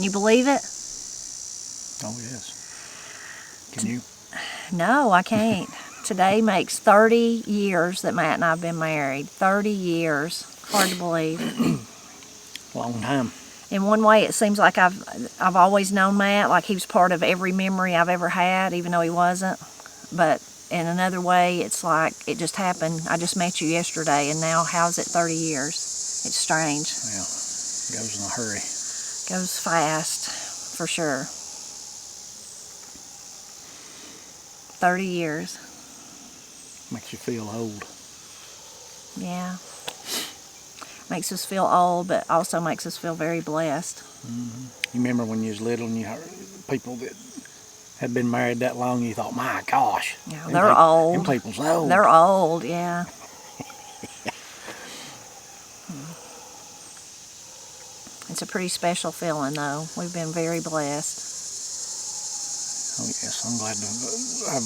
Can you believe it? Oh, yes. Can you? No, I can't. Today makes 30 years that Matt and I have been married. 30 years. Hard to believe. Long time. In one way, it seems like I've always known Matt, like he was part of every memory I've ever had, even though he wasn't. But in another way, it's like it just happened. I just met you yesterday, and now how's it 30 years? It's strange. Yeah, it goes in a hurry. Goes fast, for sure. 30 years. Makes you feel old. Yeah. Makes us feel old, but also makes us feel very blessed. Mm-hmm. You remember when you was little and you heard people that had been married that long, you thought, my gosh. Yeah, they're old. Them people's old. They're old, yeah. It's a pretty special feeling, though. We've been very blessed. Oh, yes, I'm glad I've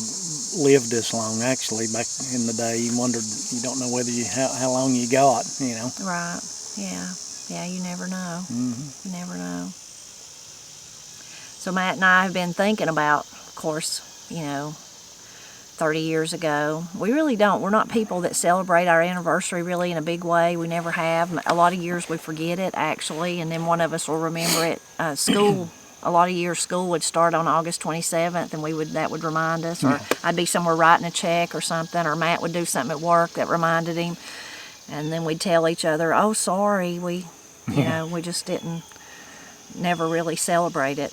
lived this long, actually. Back in the day, you wondered, you don't know whether how long you got, you know. Right, yeah. Yeah, you never know. Mm-hmm. You never know. So Matt and I have been thinking about, of course, 30 years ago. We really don't. We're not people that celebrate our anniversary really in a big way. We never have. A lot of years we forget it, actually, and then one of us will remember it. School, a lot of years school would start on August 27th, and that would remind us. Or I'd be somewhere writing a check or something, or Matt would do something at work that reminded him. And then we'd tell each other, oh, sorry, we just never really celebrate it.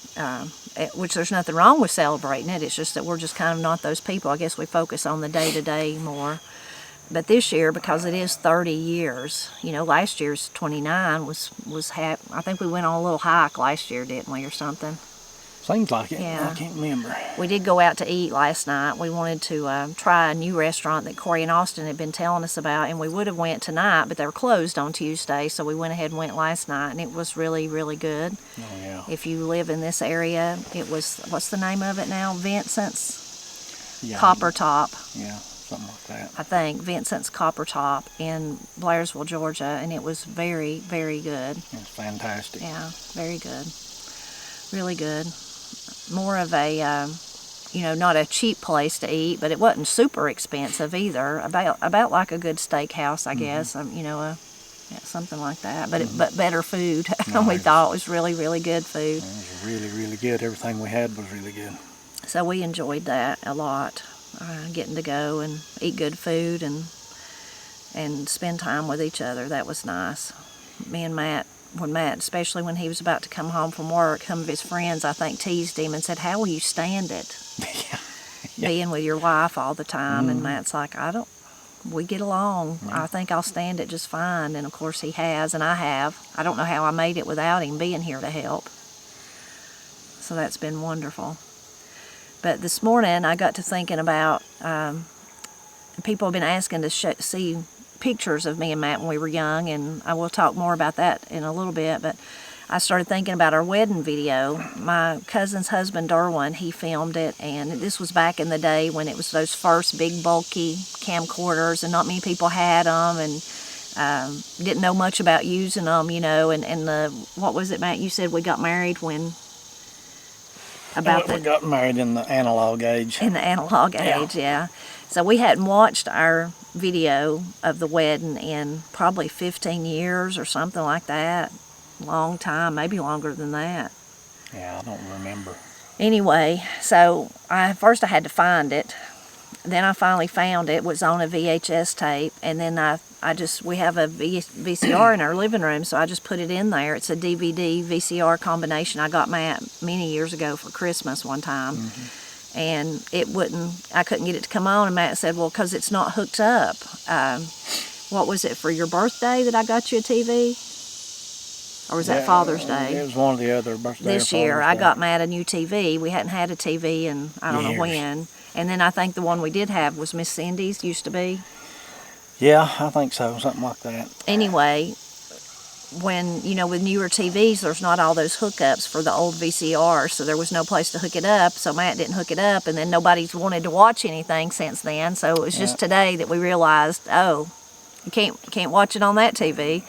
Which there's nothing wrong with celebrating it. It's just that we're just kind of not those people. I guess we focus on the day-to-day more. But this year, because it is 30 years, last year's 29 I think we went on a little hike last year, didn't we, or something? Seems like it. Yeah. I can't remember. We did go out to eat last night. We wanted to try a new restaurant that Corey and Austin had been telling us about, and we would have went tonight, but they were closed on Tuesday, so we went ahead and went last night, and it was really, really good. Oh, yeah. If you live in this area, it was, what's the name of it now? Vincent's Copper Top. Yeah, something like that. I think, Vincent's Copper Top in Blairsville, Georgia, and it was very, very good. It's fantastic. Yeah, very good. Really good. More of a, not a cheap place to eat, but it wasn't super expensive either. About like a good steakhouse, I guess. Something like that. But better food. We thought it was really, really good food. It was really, really good. Everything we had was really good. So we enjoyed that a lot. Getting to go and eat good food and spend time with each other. That was nice. Me and Matt, especially when he was about to come home from work, some of his friends, I think, teased him and said, how will you stand it? Being with your wife all the time. And Matt's like, we get along. I think I'll stand it just fine. And of course he has, and I have. I don't know how I made it without him being here to help. So that's been wonderful. But this morning I got to thinking about, people have been asking to see pictures of me and Matt when we were young, and I will talk more about that in a little bit, but I started thinking about our wedding video. My cousin's husband, Derwin, he filmed it, and this was back in the day when it was those first big bulky camcorders, and not many people had them, and didn't know much about using them, and what was it, Matt, you said we got married when? We got married in the analog age. In the analog age, yeah. So we hadn't watched our video of the wedding in probably 15 years or something like that. Long time, maybe longer than that. Yeah, I don't remember. Anyway, so first I had to find it. Then I finally found it. It was on a VHS tape, and then we have a VCR in our living room, so I just put it in there. It's a DVD VCR combination I got Matt many years ago for Christmas one time. And I couldn't get it to come on, and Matt said, well, because it's not hooked up. What was it, for your birthday that I got you a TV? Or was that Father's Day? It was one of the other birthdays. This year, I got Matt a new TV. We hadn't had a TV in I don't know when. And then I think the one we did have was Miss Cindy's, used to be. Yeah, I think so, something like that. Anyway, when, with newer TVs, there's not all those hookups for the old VCR, so there was no place to hook it up, so Matt didn't hook it up, and then nobody's wanted to watch anything since then, so it was just today that we realized, you can't watch it on that TV.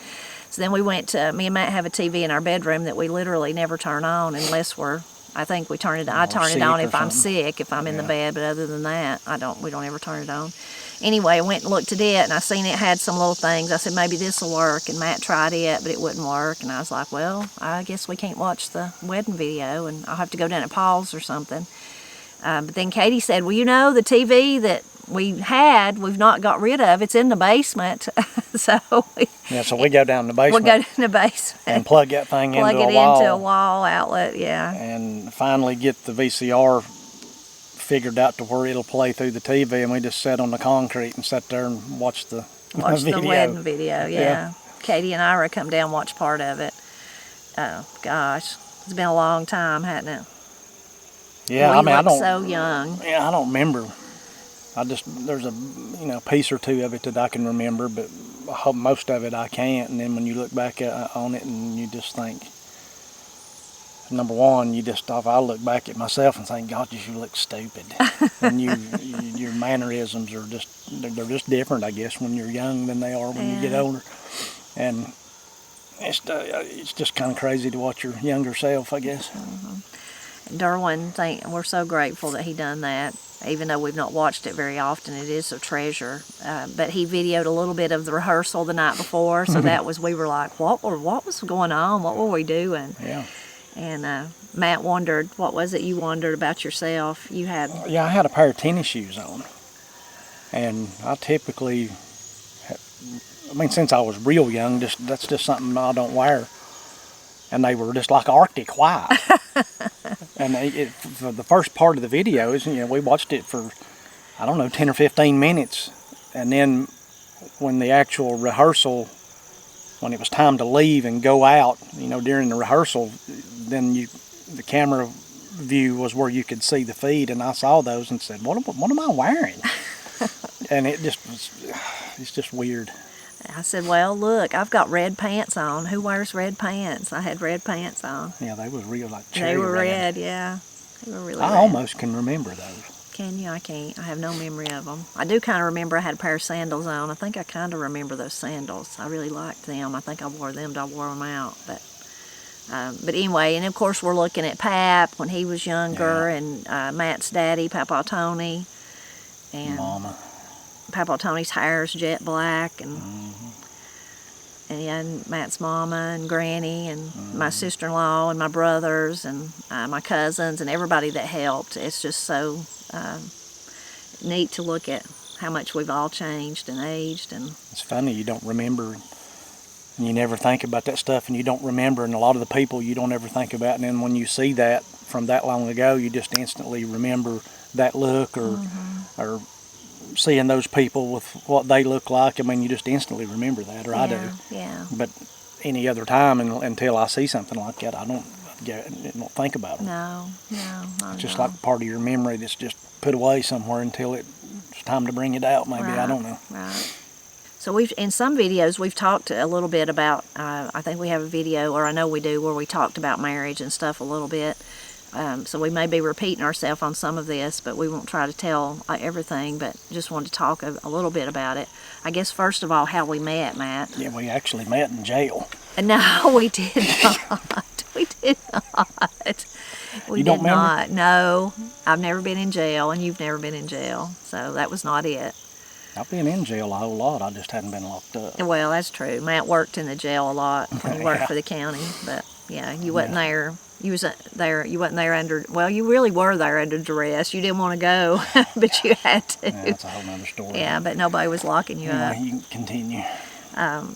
So then we went to, me and Matt have a TV in our bedroom that we literally never turn on unless I think we turn it, I turn it on if I'm sick, if I'm in the bed, but other than that, we don't ever turn it on. Anyway, I went and looked at it, and I seen it had some little things. I said, maybe this will work, and Matt tried it, but it wouldn't work, and I was like, well, I guess we can't watch the wedding video, and I'll have to go down and pause or something. But then Katie said, well, the TV that we've not got rid of. It's in the basement. So we go down the basement. We'll go in the basement and plug that thing plug into it a wall. into a wall outlet, yeah. And finally get the VCR figured out to where it'll play through the TV, and we just sat on the concrete and sat there and watched the video. The wedding video, yeah. Katie and Ira come down and watch part of it. Oh gosh, it's been a long time, hasn't it? Yeah, I look so young. Yeah, I don't remember. There's a piece or two of it that I can remember, but most of it I can't. And then when you look back on it, and you just think, number one, I look back at myself and think, God, you look stupid. And your mannerisms are they're just different, I guess, when you're young than they are when you get older. And it's just kind of crazy to watch your younger self, I guess. Mm-hmm. Derwin, we're so grateful that he done that. Even though we've not watched it very often, it is a treasure. But he videoed a little bit of the rehearsal the night before, so we were like, what was going on? What were we doing? Yeah. And Matt wondered, what was it you wondered about yourself? I had a pair of tennis shoes on. And I typically, since I was real young, that's just something I don't wear. And they were just like Arctic white. And for the first part of the video is, we watched it for, 10 or 15 minutes. And then when the actual rehearsal, when it was time to leave and go out, during the rehearsal, then the camera view was where you could see the feed, and I saw those and said, what am I wearing? And it's just weird. I said, well, look, I've got red pants on. Who wears red pants? I had red pants on. Yeah, they was real, like cherry red. They were red, yeah. They were really red. I almost can remember those. Can you? I can't. I have no memory of them. I do kind of remember I had a pair of sandals on. I think I kind of remember those sandals. I really liked them. I think I wore them till I wore them out. But anyway, and of course we're looking at Pap when he was younger, and Matt's daddy, Papa Tony, and Mama. Papa Tony's hair's jet black, and and Matt's mama and granny and my sister-in-law and my brothers and my cousins and everybody that helped. It's just so neat to look at how much we've all changed and aged. And it's funny, you don't remember, and you never think about that stuff, and you don't remember, and a lot of the people you don't ever think about, and then when you see that from that long ago, you just instantly remember that look, or seeing those people with what they look like. You just instantly remember that, or I do. Yeah. But any other time, until I see something like that, I don't think about them. No, not it's just like part of your memory that's just put away somewhere until it's time to bring it out, maybe. Right. I don't know. Right. So in some videos, we've talked a little bit about, I think we have a video, or I know we do, where we talked about marriage and stuff a little bit. So we may be repeating ourselves on some of this, but we won't try to tell everything, but just wanted to talk a little bit about it. I guess, first of all, how we met, Matt. Yeah, we actually met in jail. No, we did not. We did not. You don't remember? No, I've never been in jail, and you've never been in jail, so that was not it. I've been in jail a whole lot. I just hadn't been locked up. Well, that's true. Matt worked in the jail a lot when he worked for the county, but yeah, you wasn't there. You wasn't there under, well, you really were there under duress. You didn't want to go, but you had to. Yeah, that's a whole other story. Yeah, but nobody was locking you up. You can continue.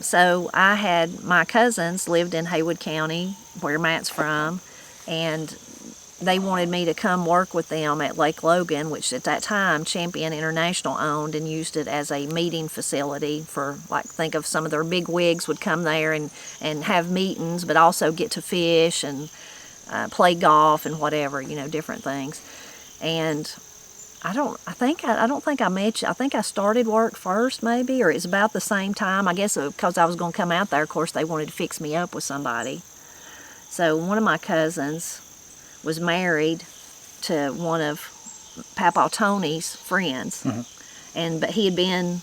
So I had, my cousins lived in Haywood County, where Matt's from, and they wanted me to come work with them at Lake Logan, which at that time Champion International owned and used it as a meeting facility for, think of some of their big wigs would come there and have meetings, but also get to fish and play golf and whatever, different things. And I don't think I met you. I think I started work first, maybe, or it's about the same time. I guess because I was going to come out there, of course, they wanted to fix me up with somebody. So one of my cousins was married to one of Papa Tony's friends, but he had been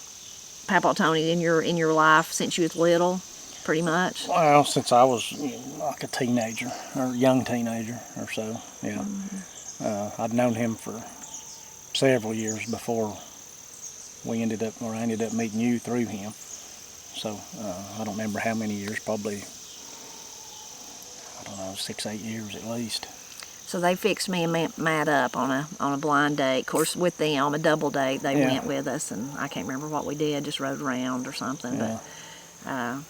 Papa Tony in your life since you was little. pretty much? Well, since I was like a teenager or young teenager or so, yeah. I'd known him for several years before I ended up meeting you through him. So I don't remember how many years, probably, I don't know, 6, 8 years at least. So they fixed me and Matt up on a blind date. Of course, with them, a double date, they went with us, and I can't remember what we did, just rode around or something. Yeah. But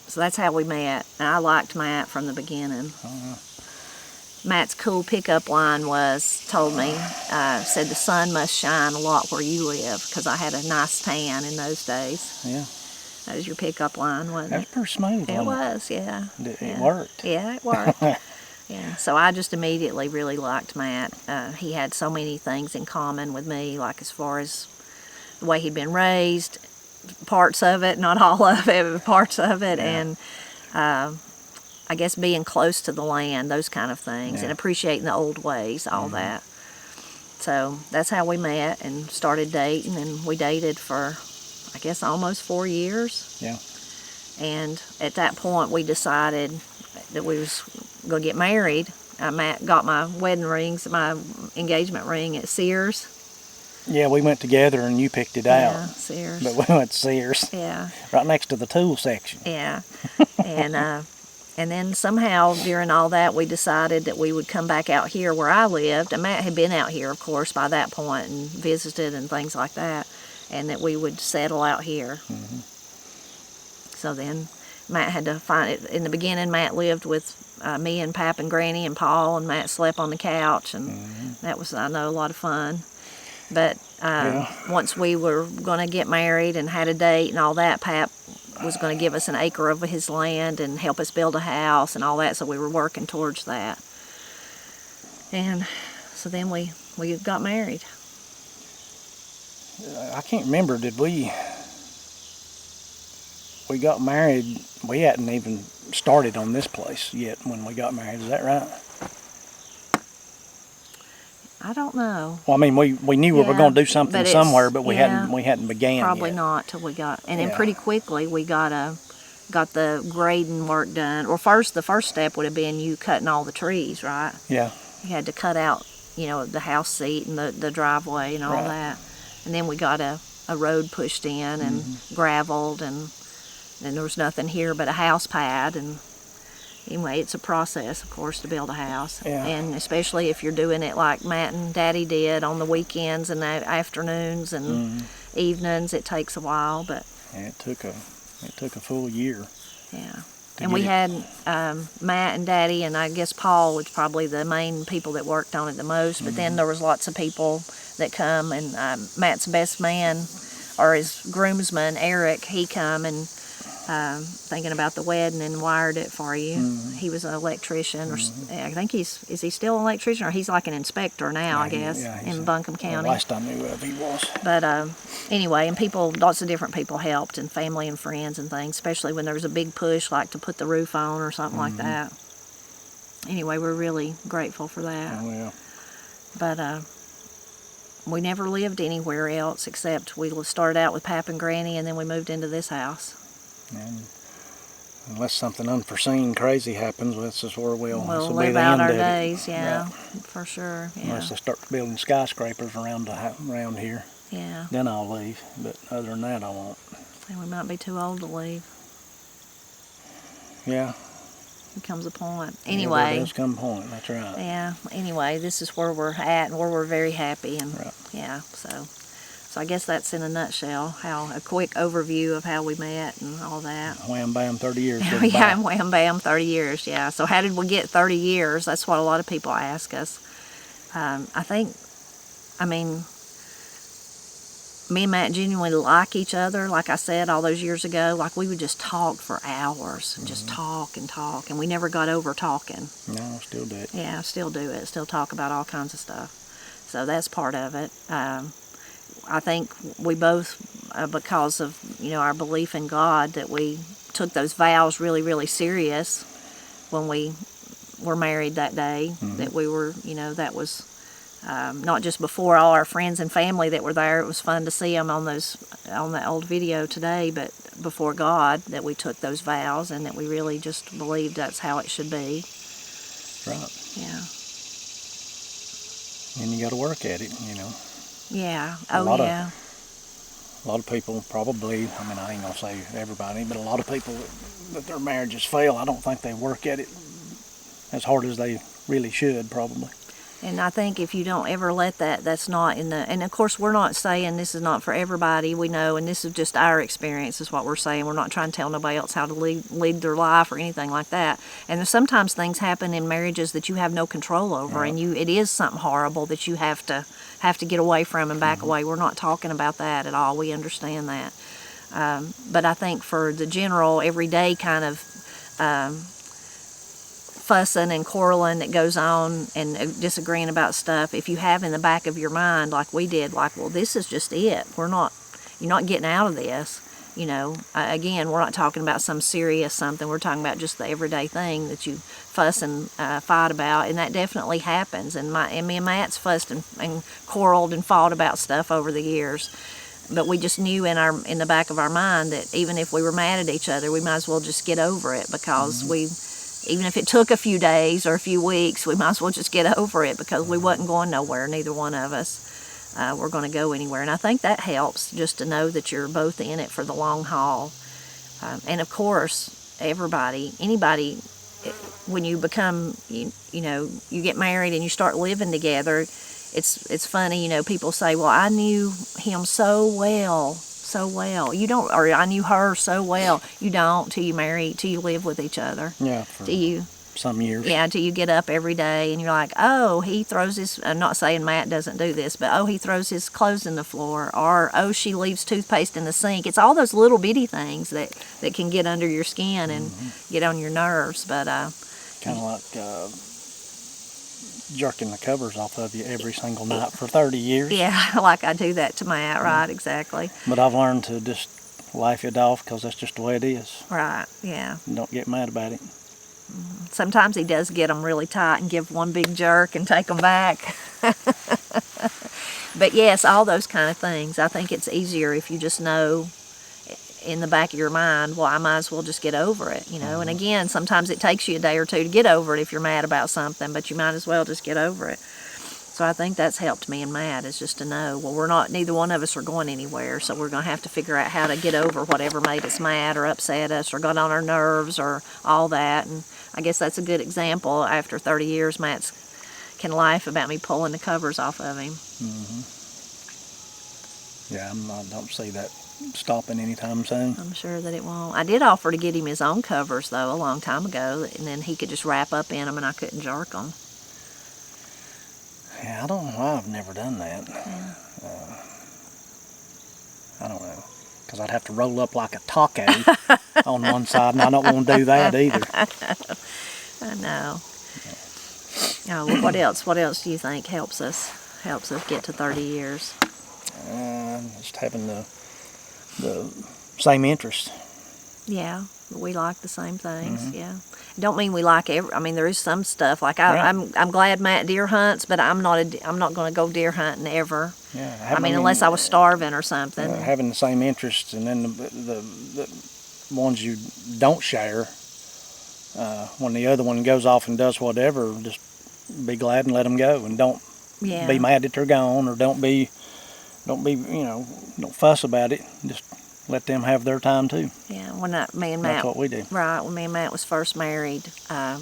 so that's how we met, and I liked Matt from the beginning. Matt's cool pickup line told me, said the sun must shine a lot where you live, because I had a nice tan in those days. Yeah. That was your pickup line, wasn't it? That was pretty smooth. It was, yeah. It worked. Yeah, it worked. Yeah, so I just immediately really liked Matt. He had so many things in common with me, like as far as the way he'd been raised, parts of it, not all of it, but parts of it, and I guess being close to the land, those kind of things, and appreciating the old ways, all that. So that's how we met and started dating, and we dated for, I guess, almost 4 years. Yeah. And at that point, we decided that we was going to get married. Matt got my wedding rings, my engagement ring at Sears. Yeah, we went together and you picked it out. Yeah, Sears. But we went to Sears. Yeah. Right next to the tool section. Yeah. And then somehow during all that, we decided that we would come back out here where I lived. And Matt had been out here, of course, by that point and visited and things like that. And that we would settle out here. So then Matt had to find it. In the beginning, Matt lived with me and Pap and Granny and Paul, and Matt slept on the couch. And that was, I know, a lot of fun. But once we were going to get married and had a date and all that, Pap was going to give us an acre of his land and help us build a house and all that, so we were working towards that. And so then we got married. I can't remember, did we got married, we hadn't even started on this place yet when we got married, is that right? I don't know. Well, I mean, we knew we were going to do something somewhere, but we hadn't began probably yet. not till we got, and then pretty quickly we got the grading work done. Or the first step would have been you cutting all the trees, right? Yeah. You had to cut out, the house seat and the driveway and all that, and then we got a road pushed in and gravelled, and then there was nothing here but a house pad. And anyway, it's a process, of course, to build a house. Yeah. And especially if you're doing it like Matt and Daddy did on the weekends and the afternoons and evenings, it takes a while. But yeah, it took a full year. Yeah. And we had Matt and Daddy, and I guess Paul was probably the main people that worked on it the most. But then there was lots of people that come, and Matt's best man, or his groomsman, Eric, he come and thinking about the wedding and wired it for you. He was an electrician, or I think is he still an electrician, or he's like an inspector now, I guess, in Buncombe County. Last I knew of, he was. But anyway, and lots of different people helped, and family and friends and things, especially when there was a big push, like to put the roof on or something like that. Anyway, we're really grateful for that. Oh, yeah. But we never lived anywhere else, except we started out with Pap and Granny, and then we moved into this house. And unless something unforeseen, crazy happens, this is where we'll live out our days, for sure. Yeah. Unless they start building skyscrapers around here, then I'll leave. But other than that, I won't. And we might be too old to leave. Yeah. There comes a point. Anyway. There does come a point, that's right. Yeah. Anyway, this is where we're at, and where we're very happy, and So I guess that's in a nutshell, a quick overview of how we met and all that. Wham bam, 30 years. Yeah, wham bam, 30 years, yeah. So how did we get 30 years? That's what a lot of people ask us. Me and Matt genuinely like each other. Like I said all those years ago, like we would just talk for hours, just talk and talk, and we never got over talking. No, still do it. Yeah, still do it. Still talk about all kinds of stuff. So that's part of it. I think we both, because of our belief in God, that we took those vows really, really serious when we were married that day. That we were, that was not just before all our friends and family that were there. It was fun to see them on that old video today, but before God that we took those vows and that we really just believed that's how it should be. Right. Yeah. And you got to work at it, Yeah. A lot of people probably, I ain't going to say everybody, but a lot of people that their marriages fail, I don't think they work at it as hard as they really should, probably. And I think if you don't ever let that's not and of course we're not saying this is not for everybody, we know, and this is just our experience is what we're saying. We're not trying to tell nobody else how to lead their life or anything like that. And there's sometimes things happen in marriages that you have no control over, right. and it is something horrible that you have to get away from and back away. We're not talking about that at all. We understand that. But I think for the general, everyday kind of fussing and quarreling that goes on and disagreeing about stuff, if you have in the back of your mind, like we did, like, well, this is just it. You're not getting out of this. Again, we're not talking about some serious something. We're talking about just the everyday thing that you fuss and fight about, and that definitely happens. And me and Matt's fussed and quarreled and fought about stuff over the years. But we just knew in the back of our mind that even if we were mad at each other, we might as well just get over it, because even if it took a few days or a few weeks, we might as well just get over it, because we wasn't going nowhere, neither one of us were going to go anywhere. And I think that helps, just to know that you're both in it for the long haul. And of course, anybody, when you become, you get married and you start living together, it's funny, people say, well, I knew him so well. You don't, or I knew her so well. You don't till you live with each other. Yeah, for some years. Yeah, till you get up every day and you're like, oh, he throws his, I'm not saying Matt doesn't do this, but oh, he throws his clothes in the floor, or oh, she leaves toothpaste in the sink. It's all those little bitty things that can get under your skin and get on your nerves. But kind of like jerking the covers off of you every single night for 30 years. Yeah, like I do that to Matt, right, exactly. But I've learned to just laugh it off, because that's just the way it is. Right, yeah. Don't get mad about it. Sometimes he does get them really tight and give one big jerk and take them back. But yes, all those kind of things. I think it's easier if you just know in the back of your mind, well, I might as well just get over it, And again, sometimes it takes you a day or two to get over it if you're mad about something, but you might as well just get over it. So I think that's helped me and Matt, is just to know, well, neither one of us are going anywhere, so we're going to have to figure out how to get over whatever made us mad or upset us or got on our nerves or all that. And I guess that's a good example. After 30 years, Matt can laugh about me pulling the covers off of him. Yeah, I don't see that stopping anytime soon. I'm sure that it won't. I did offer to get him his own covers, though, a long time ago, and then he could just wrap up in them and I couldn't jerk them. Yeah, I don't know why I've never done that. Yeah. I don't know, because I'd have to roll up like a taco on one side, and I don't want to do that either. I know. Oh, well, what else? What else do you think helps us get to 30 years? Just having the same interest. Yeah, we like the same things. Yeah, don't mean we like every. I mean, there is some stuff like I'm glad Matt deer hunts, but I'm not going to go deer hunting ever. Yeah, unless I was starving or something. Having the same interests, and then the ones you don't share. When the other one goes off and does whatever, just be glad and let them go, and don't be mad that they're gone, or don't fuss about it. Just let them have their time too. Yeah, me and Matt. That's what we do. Right, when me and Matt was first married,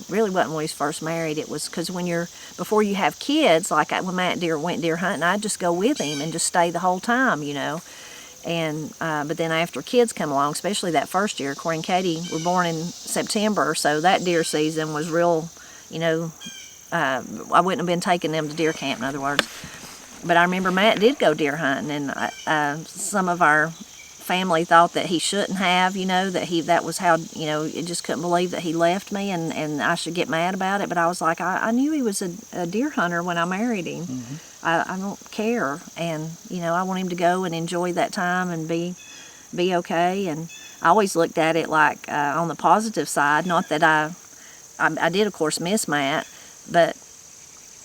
really wasn't when we was first married. It was because before you have kids, like when Matt went deer hunting, I'd just go with him and just stay the whole time, And but then after kids come along, especially that first year, Corey and Katie were born in September, so that deer season was real. I wouldn't have been taking them to deer camp, in other words. But I remember Matt did go deer hunting, and some of our family thought that he shouldn't have, that was how, it just couldn't believe that he left me, and I should get mad about it. But I was like, I knew he was a deer hunter when I married him. I don't care, and I want him to go and enjoy that time and be okay. And I always looked at it like on the positive side. Not that I did, of course, miss Matt, but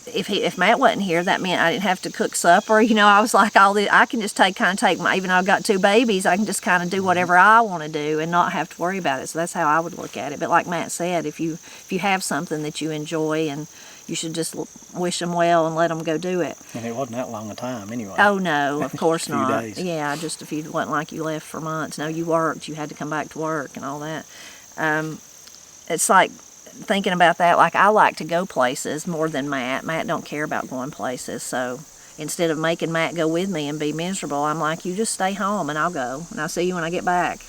if Matt wasn't here, that meant I didn't have to cook supper. I was like, I can just take my, even though I've got 2 babies, I can just kind of do whatever I want to do and not have to worry about it. So that's how I would look at it. But like Matt said, if you have something that you enjoy, and you should just wish them well and let them go do it. And it wasn't that long a time anyway. Oh no, of course not. Days. Yeah, just a few. It wasn't like you left for months. No, you worked. You had to come back to work and all that. It's like thinking about that. Like, I like to go places more than Matt. Matt don't care about going places. So instead of making Matt go with me and be miserable, I'm like, you just stay home and I'll go and I'll see you when I get back.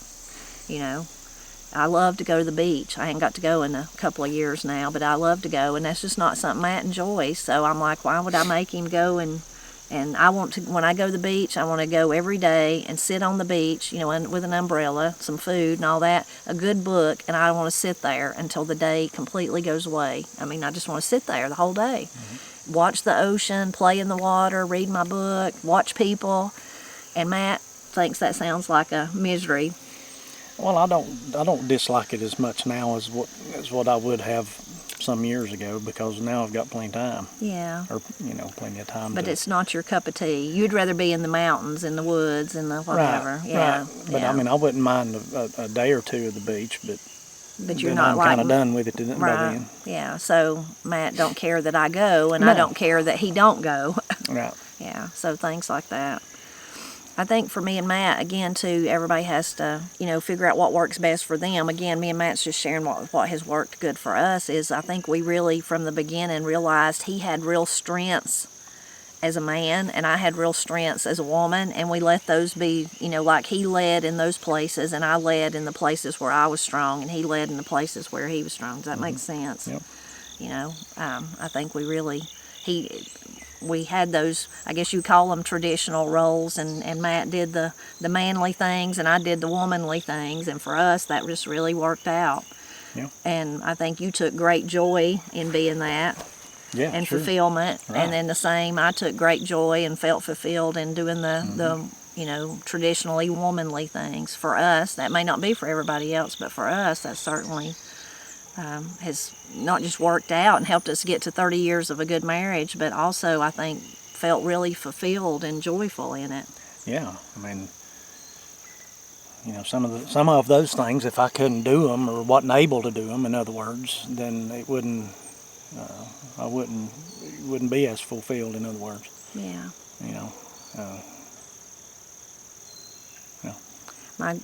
I love to go to the beach. I ain't got to go in a couple of years now, but I love to go, and that's just not something Matt enjoys. So I'm like, why would I make him go? And I want to, when I go to the beach, I want to go every day and sit on the beach, with an umbrella, some food and all that, a good book, and I want to sit there until the day completely goes away. I mean, I just want to sit there the whole day. Mm-hmm. Watch the ocean, play in the water, read my book, watch people. And Matt thinks that sounds like a misery. Well, I don't dislike it as much now as what I would have some years ago, because now I've got plenty of time. Yeah. Or plenty of time. But it's not your cup of tea. You'd rather be in the mountains, in the woods, in the whatever. Right. Yeah. Right. But yeah. I mean, I wouldn't mind a day or two of the beach, but you're then not I'm like kind of done with it by right. then. Yeah. So Matt don't care that I go, and No. I don't care that he don't go. Right. Yeah. So things like that. I think for me and Matt, again, too, everybody has to, figure out what works best for them. Again, me and Matt's just sharing what has worked good for us. Is I think we really, from the beginning, realized he had real strengths as a man, and I had real strengths as a woman, and we let those be, like he led in those places, and I led in the places where I was strong, and he led in the places where he was strong. Does that make sense? Yep. I think we had those, I guess you call them traditional roles, and Matt did the manly things, and I did the womanly things, and for us, that just really worked out. Yeah. And I think you took great joy in being that. Yeah, and sure. fulfillment. Right. And then the same, I took great joy and felt fulfilled in doing the traditionally womanly things. For us, that may not be for everybody else, but for us, that certainly has not just worked out and helped us get to 30 years of a good marriage, but also, I think, felt really fulfilled and joyful in it. Yeah, I mean, some of those things, if I couldn't do them or wasn't able to do them, in other words, then it wouldn't be as fulfilled. In other words. Yeah. Yeah.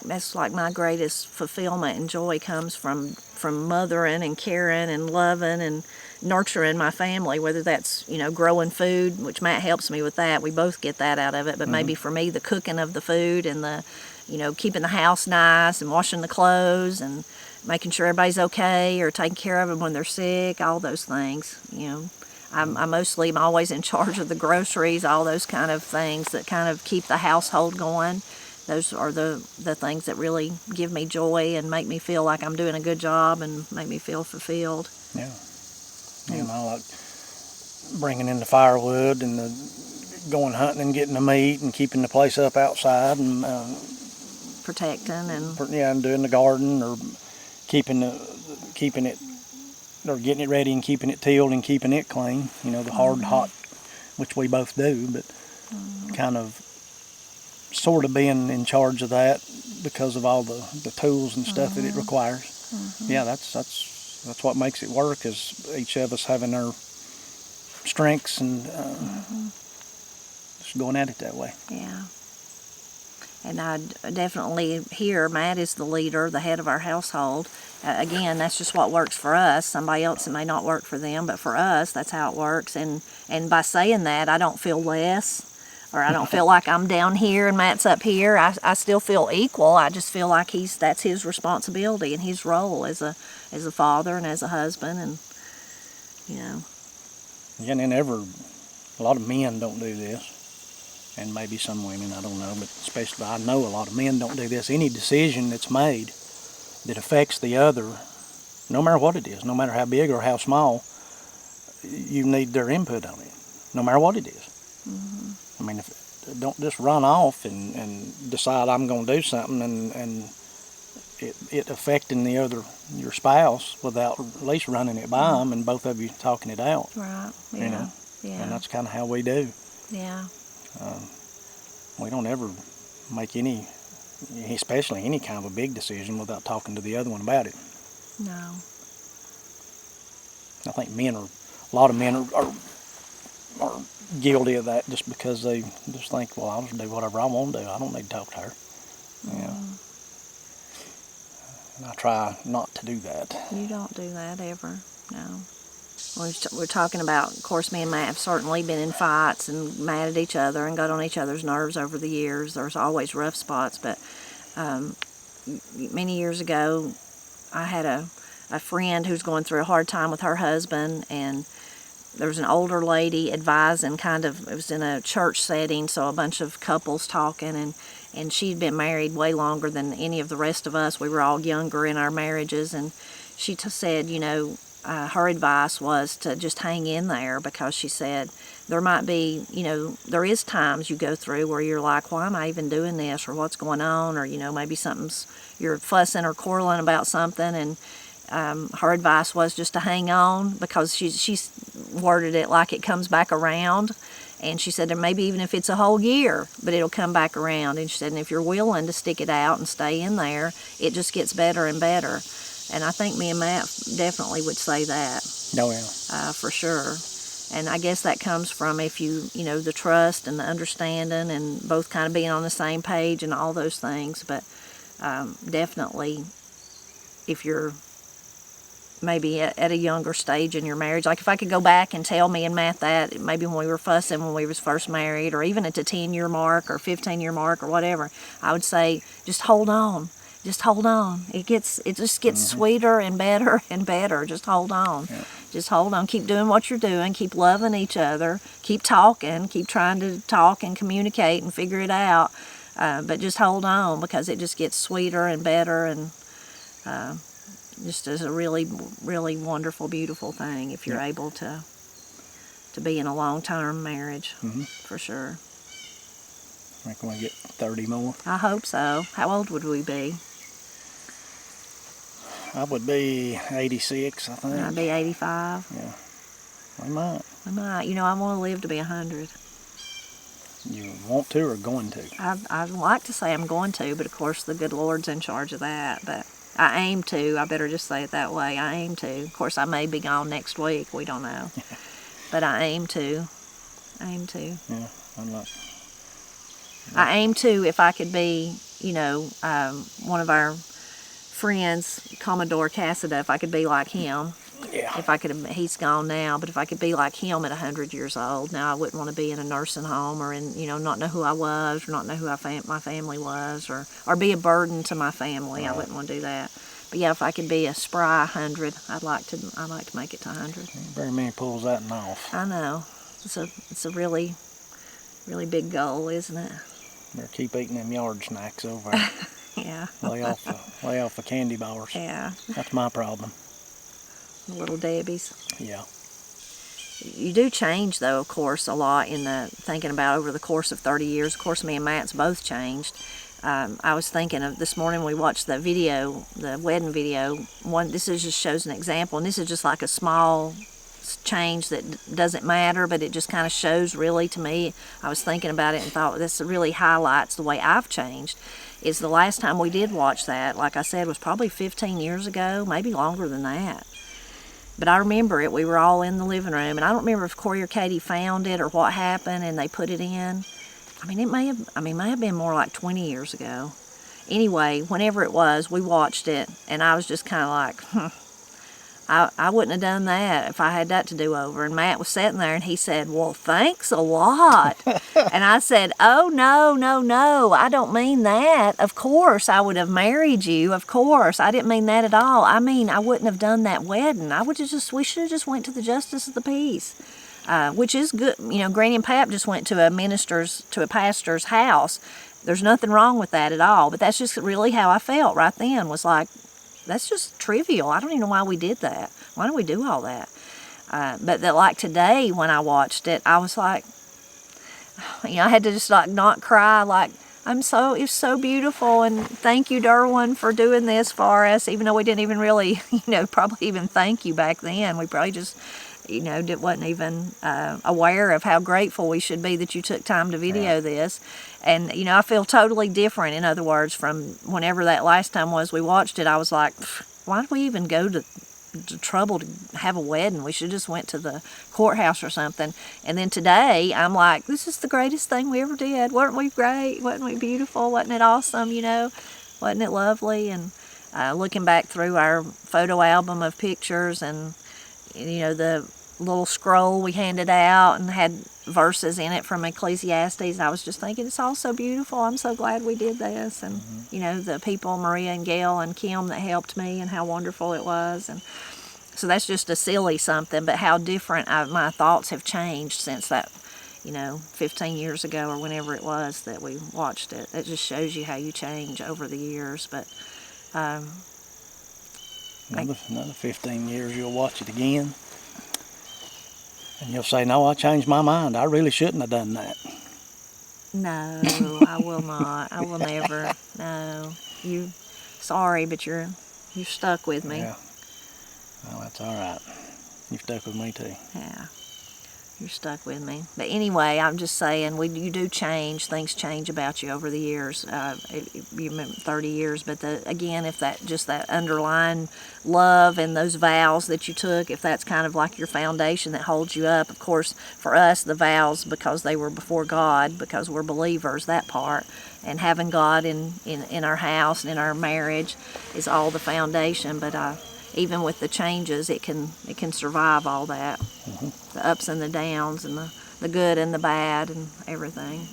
That's like my greatest fulfillment and joy comes from mothering and caring and loving and nurturing my family, whether that's, growing food, which Matt helps me with that. We both get that out of it, but maybe for me, the cooking of the food and the, keeping the house nice and washing the clothes and making sure everybody's okay or taking care of them when they're sick, all those things, I'm always in charge of the groceries, all those kind of things that kind of keep the household going. Those are the things that really give me joy and make me feel like I'm doing a good job and make me feel fulfilled. Yeah. I like bringing in the firewood and going hunting and getting the meat and keeping the place up outside and protecting and and doing the garden or keeping it or getting it ready and keeping it tilled and keeping it clean. The hard hot, which we both do, but kind of sort of being in charge of that because of all the tools and stuff that it requires. Yeah, that's what makes it work, is each of us having our strengths and just going at it that way. Yeah. And I definitely hear Matt is the leader, the head of our household. Again, that's just what works for us. Somebody else, it may not work for them, but for us, that's how it works. And by saying that, I don't feel less, or I don't feel like I'm down here and Matt's up here. I still feel equal. I just feel like that's his responsibility and his role as a father and as a husband, and Yeah, and a lot of men don't do this, and maybe some women, I don't know, but especially I know a lot of men don't do this. Any decision that's made that affects the other, no matter what it is, no matter how big or how small, you need their input on it, no matter what it is. I mean, don't just run off and decide I'm going to do something and it affecting your spouse without at least running it by them and both of you talking it out. Right. Yeah. Yeah. And that's kind of how we do. Yeah. We don't ever make any, especially any kind of a big decision, without talking to the other one about it. No. I think a lot of men are guilty of that just because they just think, well, I'll just do whatever I want to do. I don't need to talk to her. Yeah. And I try not to do that. You don't do that ever. No. We're talking about, of course, me and Matt have certainly been in fights and mad at each other and got on each other's nerves over the years. There's always rough spots, but many years ago, I had a friend who's going through a hard time with her husband, and there was an older lady advising, it was in a church setting, so a bunch of couples talking, and she'd been married way longer than any of the rest of us. We were all younger in our marriages, and she said, her advice was to just hang in there, because she said there might be, there is times you go through where you're like, why am I even doing this, or what's going on, or, maybe you're fussing or quarreling about something, and her advice was just to hang on, because she worded it like it comes back around. And she said, maybe even if it's a whole year, but it'll come back around. And she said, and if you're willing to stick it out and stay in there, it just gets better and better. And I think me and Matt definitely would say that. Oh, yeah. For sure. And I guess that comes from the trust and the understanding and both kind of being on the same page and all those things. But definitely, if you're maybe at a younger stage in your marriage, like if I could go back and tell me and Matt that, maybe when we were fussing when we was first married, or even at the 10-year mark or 15-year mark or whatever, I would say, just hold on. Just hold on. It just gets sweeter and better and better. Just hold on. Yeah. Just hold on. Keep doing what you're doing. Keep loving each other. Keep talking. Keep trying to talk and communicate and figure it out. But just hold on, because it just gets sweeter and better, and just is a really, really wonderful, beautiful thing if you're able to be in a long-term marriage, for sure. I think when we get 30 more. I hope so. How old would we be? I would be 86, I think. I'd be 85. Yeah. We might. I might. I want to live to be 100. You want to or going to? I'd like to say I'm going to, but of course the good Lord's in charge of that. But I aim to. I better just say it that way. I aim to. Of course, I may be gone next week. We don't know. But I aim to. Yeah, I'm not. I aim to, if I could be, one of our friends, Commodore Cassida, if I could be like him. Yeah. If I could, he's gone now, but if I could be like him at 100 years old, now I wouldn't want to be in a nursing home or not know who I was, or not know who my family was, or be a burden to my family. Right. I wouldn't want to do that. But yeah, if I could be a spry 100, I'd like to make it to 100. Very many pulls that off. I know. It's a really, really big goal, isn't it? Better keep eating them yard snacks over there. Yeah. Lay off the candy bars. Yeah. That's my problem. The Little Debbie's. Yeah. You do change, though, of course, a lot in the thinking about over the course of 30 years. Of course, me and Matt's both changed. I was thinking of this morning, we watched the video, the wedding video. This just shows an example, and this is just like a small change that doesn't matter, but it just kind of shows, really, to me. I was thinking about it and thought this really highlights the way I've changed. Is the last time we did watch that, like I said, was probably 15 years ago, maybe longer than that. But I remember it. We were all in the living room, and I don't remember if Corey or Katie found it or what happened and they put it in. It may have been more like 20 years ago. Anyway, whenever it was, we watched it, and I was just kind of like, I wouldn't have done that if I had that to do over. And Matt was sitting there, and he said, well, thanks a lot. And I said, oh, no, I don't mean that. Of course, I would have married you. Of course. I didn't mean that at all. I mean, I wouldn't have done that wedding. We should have just went to the Justice of the Peace, which is good. Granny and Pap just went to a pastor's house. There's nothing wrong with that at all. But that's just really how I felt right then, was like, that's just trivial. I don't even know why we did that. Why do we do all that? But like today when I watched it, I was like, I had to just like not cry. Like, it's so beautiful, and thank you, Derwin, for doing this for us. Even though we didn't even really, probably even thank you back then. We probably just wasn't even aware of how grateful we should be that you took time to video this. And, I feel totally different, in other words, from whenever that last time was we watched it. I was like, why did we even go to trouble to have a wedding? We should just went to the courthouse or something. And then today I'm like, this is the greatest thing we ever did. Weren't we great? Wasn't we beautiful? Wasn't it awesome? Wasn't it lovely? And looking back through our photo album of pictures, and the little scroll we handed out and had verses in it from Ecclesiastes, I was just thinking, it's all so beautiful. I'm so glad we did this. And the people, Maria and Gail and Kim, that helped me, and how wonderful it was. And so that's just a silly something, but how different my thoughts have changed since that 15 years ago or whenever it was that we watched it. It just shows you how you change over the years. But another 15 years you'll watch it again and you'll say, no, I changed my mind. I really shouldn't have done that. No, I will not. I will never. No. Sorry, but you're stuck with me. Yeah. Well, that's all right. You've stuck with me too. Yeah. You're stuck with me. But anyway, I'm just saying, you do change. Things change about you over the years. You remember 30 years, but again, if that underlying love and those vows that you took, if that's kind of like your foundation that holds you up. Of course, for us, the vows, because they were before God, because we're believers, that part, and having God in our house and in our marriage is all the foundation. But even with the changes, it can survive all that. The ups and the downs, and the good and the bad, and everything.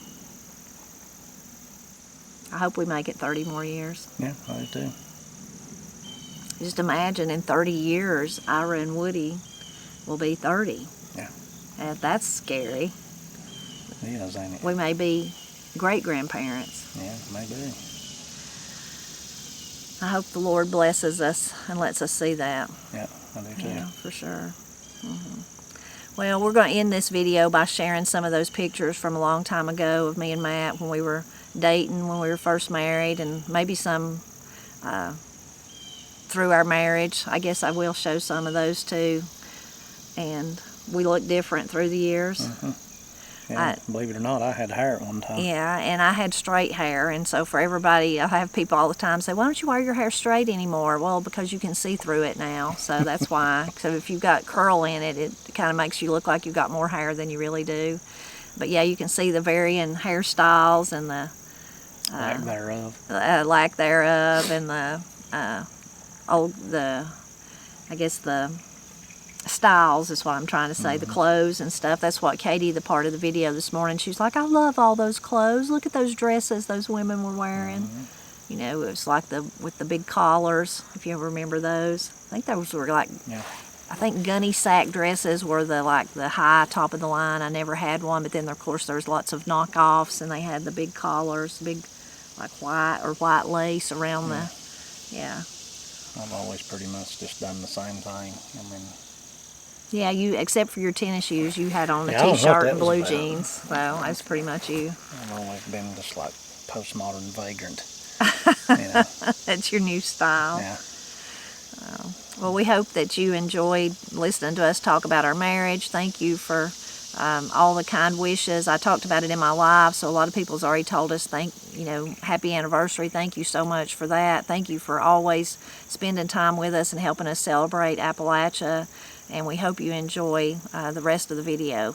I hope we make it 30 more years. Yeah, I do too. Just imagine, in 30 years, Ira and Woody will be 30. Yeah. And that's scary. It is, ain't it? We may be great-grandparents. Yeah, maybe. I hope the Lord blesses us and lets us see that. Yeah, I do too. Yeah, for sure. Well, we're going to end this video by sharing some of those pictures from a long time ago of me and Matt when we were dating, when we were first married, and maybe some through our marriage. I guess I will show some of those too. And we look different through the years. Yeah, believe it or not, I had hair at one time. Yeah, and I had straight hair, and so for everybody, I have people all the time say, why don't you wear your hair straight anymore? Well, because you can see through it now, so that's why. So if you've got curl in it, it kind of makes you look like you've got more hair than you really do. But yeah, you can see the varying hairstyles and the lack thereof, and the styles is what I'm trying to say, the clothes and stuff. That's what Katie, the part of the video this morning, she was like, I love all those clothes. Look at those dresses those women were wearing. It was like with the big collars, if you remember those. I think those were like, I think gunny sack dresses were the high top of the line. I never had one, but then of course there's lots of knockoffs, and they had the big collars, big like white lace around the, I've always pretty much just done the same thing. Yeah, you, except for your tennis shoes, you had on a I don't know what t-shirt that and was blue about. jeans. Well, that's pretty much you. I've always been just like postmodern vagrant. That's your new style. Yeah. Well, we hope that you enjoyed listening to us talk about our marriage. Thank you for all the kind wishes. I talked about it in my live, so a lot of people's already told us, happy anniversary. Thank you so much for that. Thank you for always spending time with us and helping us celebrate Appalachia. And we hope you enjoy the rest of the video.